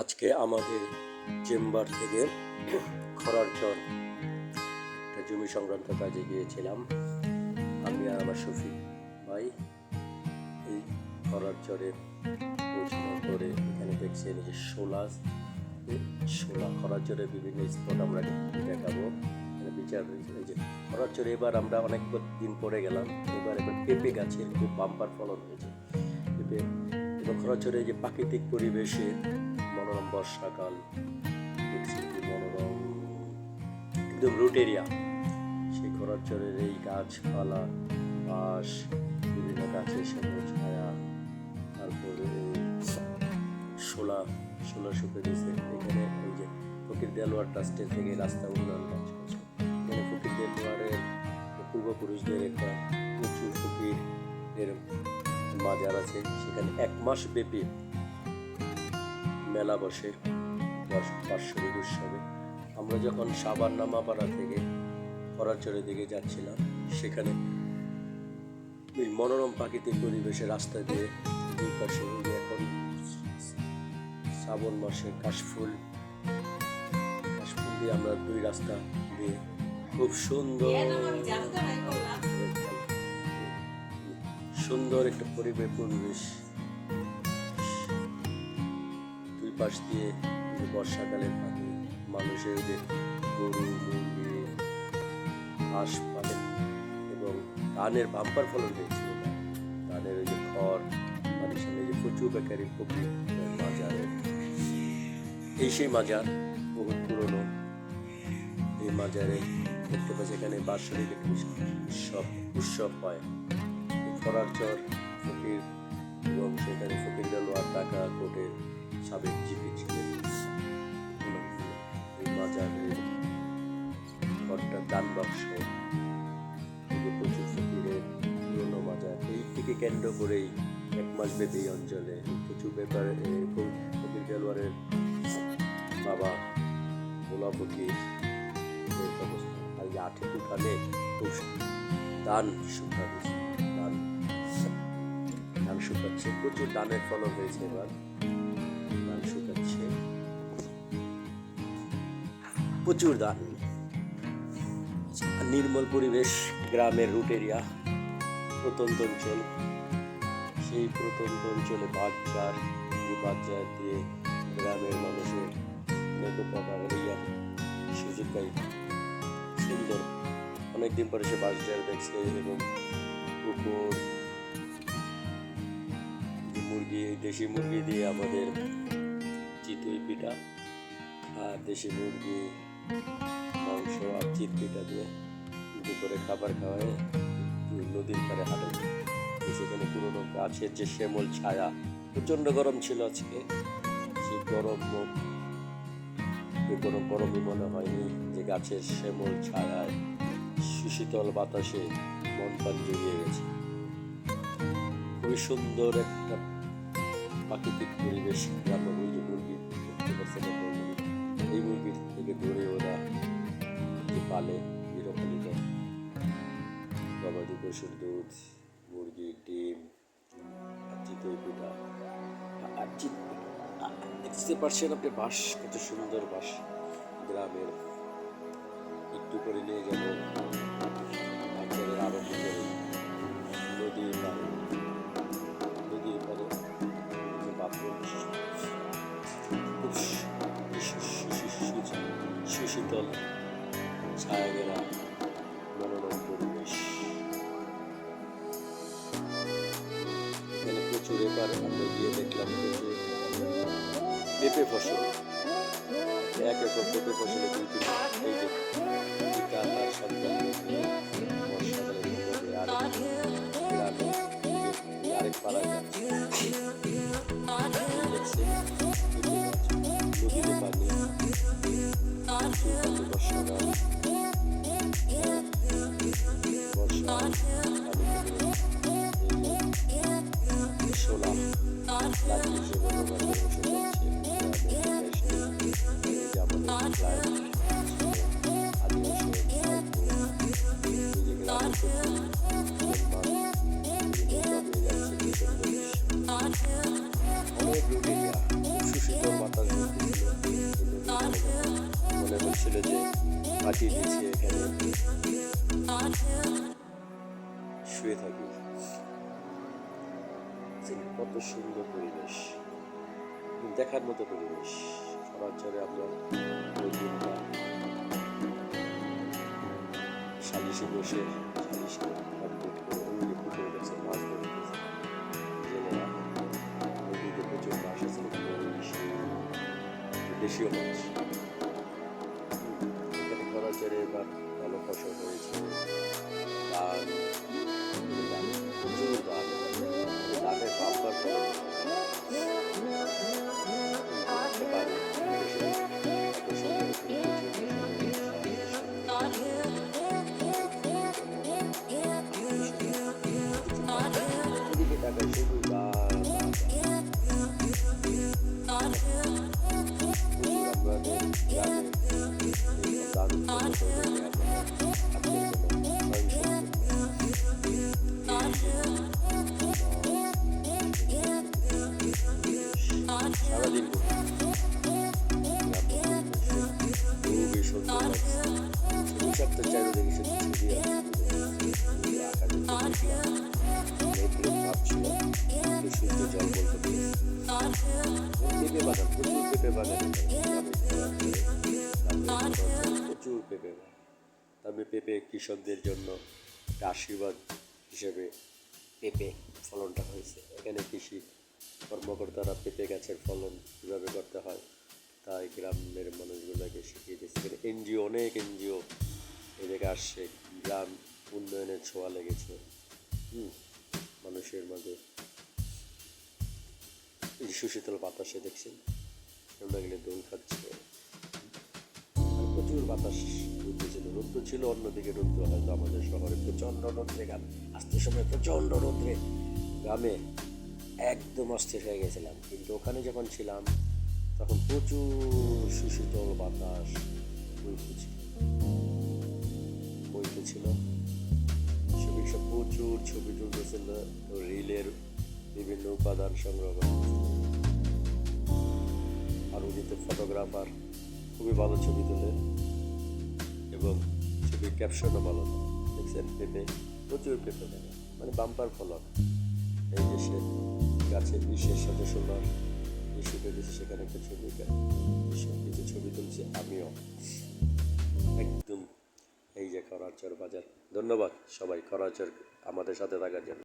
আজকে আমাদের চেম্বার থেকে খরারচর একটা জমি সংক্রান্ত কাজে গিয়েছিলাম। আমি আর আমার শফিক ভাই এই খরারচরে পৌঁছানোর পরে এখানে দেখছি যে শোলা খরারচরের বিভিন্ন স্পট আমরা দেখাবো। বিচার হয়েছে যে খরারচরে এবার আমরা অনেক দিন পরে গেলাম। এবার পেঁপে গাছের খুব বাম্পার ফলন হয়েছে। পেঁপে এবং খরারচরে যে প্রাকৃতিক পরিবেশে মনোরম বর্ষাকাল, মনোরম একদম রুট এরিয়া, সেই খরারচরের এই গাছপালা, বাঁশ, বিভিন্ন গাছের সবুজ ছায়া, তারপরে শোলা শুকে দিয়েছে। এখানে ওই যে ফকির দেলোয়ার ট্রাস্টের থেকে রাস্তা উন্নয়ন কাজ করছে। এখানে ফকির দেলোয়ারের পূর্বপুরুষদের একটা প্রচুর ফকিরের মাজার আছে। সেখানে 1 মাস ব্যাপী মেলা বসে বাৎসরিক উৎসবে। আমরা যখন সাভার নামাপাড়া থেকে খরারচরের দিকে যাচ্ছিলাম, সেখানে এই মনোরম প্রাকৃতিক পরিবেশে রাস্তা দিয়ে দুই পাশে এখন শ্রাবণ মাসে কাশফুল দিয়ে আমরা দুই রাস্তা দিয়ে খুব সুন্দর একটা পরিবেশ, দুই পাশ দিয়ে বর্ষাকালের পাখি, মানুষের যে গরু, মুরগি, হাঁস পালে এবং ধানের বাম্পার ফলন হয়েছিল। ধানের ওই যে খড়, মানুষের যে প্রচুর বেকারি কপি মাজারে, সেই মাজার বহু পুরনো। এই মাজারে দেখতে পাচ্ছি এখানে বাৎসরিক উৎসব হয়। খরারচর ফকির এবং সেখানে ফকির দেলোয়ার টাকা কোর্টের সাবেক জিপি ছিলেন। এই মাজারের ঘরটা দান বাক্স, প্রচুর ফকিরের পুরনো মাজার। এই থেকে কেন্দ্র করেই 1 মাস ব্যাপী অঞ্চলে প্রচুর ব্যাপারে ফকির দেলোয়ারের বাবা ভোলা ফকির অবস্থা। আর এই 8 উঠানে খুব ধান শুকাচ্ছে, প্রচুর ধানের ফলন হয়েছে। এবার ধান শুকাচ্ছে, প্রচুর ধান। নির্মল পরিবেশ, গ্রামের রুট এরিয়া, প্রত্যন্ত অঞ্চল। সেই প্রত্যন্ত অঞ্চলে বাজার দিয়ে গ্রামের মানুষের অনেক উপকার সুযোগ পাই। সুন্দর, অনেকদিন পরে সে বাজার দেখছে এবং কুকুর, মুরগি, দেশি মুরগি দিয়ে আমাদের চিতই পিঠা, আর দেশি মুরগি মাংস আর চিত পিঠা দিয়ে দুপুরে খাবার খাওয়ায় নদীর পাড়ে হাঁটে। সেখানে পুরোনো গাছের যে শ্যামল ছায়া, প্রচণ্ড গরম ছিল আজকে। সেই গরমই মনে হয়নি, যে গাছের শ্যামল ছায়ায় সুশীতল বাতাসে মন প্রাণ জুড়িয়ে গেছে। খুবই সুন্দর একটা প্রাকৃতিক পরিবেশ। গ্রামের ওই যে মুরগি দেখতে পাচ্ছেন, এই মুরগির থেকে ধরে ওরা যে পালে গৃহপালিত গবাদি পশুর দুধ, মুরগির ডিম, চিতই পিঠা, দেখতে পারছেন আপনি বাঁশ, কত সুন্দর বাঁশ। গ্রামের একটু করে নিয়ে গেল আরো নদীর পারে খুব সুশীতল ছায়া ঘেরা মনোরম পরিবেশ। এখানে প্রচুর, এবার আমরা গিয়ে দেখলাম পেঁপে ফসল, 1 একর পেঁপে ফসলে 2 পিতা তার সন্তান আরেক পাড়া যাচ্ছে নদীতে পানি, বর্ষাকাল, শোলা লাগিয়েছে on মাটির নিচে এখানে শুয়ে থাকি। কত সুন্দর পরিবেশ, দেখার মতো পরিবেশ। খরাচরে আমরা ওই দিনটা সালিশে বসে সালিশে কমপ্লিট করে ওই পুকুরে গেছে মাছ ধরতেছে জেলেরা। নদীতে প্রচুর মাছ আছে, দেশীয় মাছ। এখানে খরাচরে এবার ভালো ফসল হয়েছে, ধান, প্রচুর ধান, ধানের বাম্পার ফলন দেখতে পারি। টাকা শুধু ধান সারাদিন খুবই সুন্দর লাগছে। সপ্তাহ চাইলে দেখি শুধু ছবি শুদ্ধ জল বলতে পেঁপে বাগান, প্রচুর পেঁপে বাগান, প্রচুর পেঁপে বাগান। তবে পেঁপে কৃষকদের জন্য একটা আশীর্বাদ হিসেবে পেঁপে ফলনটা হয়েছে। এখানে কৃষি কর্মকর্তারা পেঁপে গাছের ফলন কীভাবে করতে হয় তাই গ্রামের মানুষগুলোকে শিখিয়ে দিয়েছে। এখানে এনজিও, অনেক এনজিও এদিকে আসছে, গ্রাম উন্নয়নের ছোঁয়া লেগেছে মানুষের মাঝে। এই সুশীতল বাতাসে দেখছেন আমরা গেলে দোল খাচ্ছে, প্রচুর বাতাস ছিল, রৌদ্র ছিল, অন্যদিকে রৌদ্র হয়তো আমাদের শহরে প্রচণ্ড রৌদ্রে, আসতে সময় প্রচণ্ড রৌদ্রে গ্রামে একদম অস্থির হয়ে গেছিলাম। কিন্তু ওখানে যখন ছিলাম তখন প্রচুর সুশীতল বাতাস বইতেছিল। সব প্রচুর ছবি তুলতেছিল, রিলের বিভিন্ন উপাদান সংগ্রহ করতেছিল। আর উনিতে ফটোগ্রাফার খুবই ভালো ছবি তোলে এবং ছবির ক্যাপশনও ভালো। দেখছেন পেঁপে, প্রচুর পেঁপে দেয়, মানে বাম্পার ফলন। এই দেশে গাছের বিষের সাথে সোনার শুটে দিয়েছে, সেখানে একটা ছবি কিছু ছবি তুলছি আমিও একদম। এই যে খরাচর বাজার। ধন্যবাদ সবাই খরাচর আমাদের সাথে থাকার জন্য।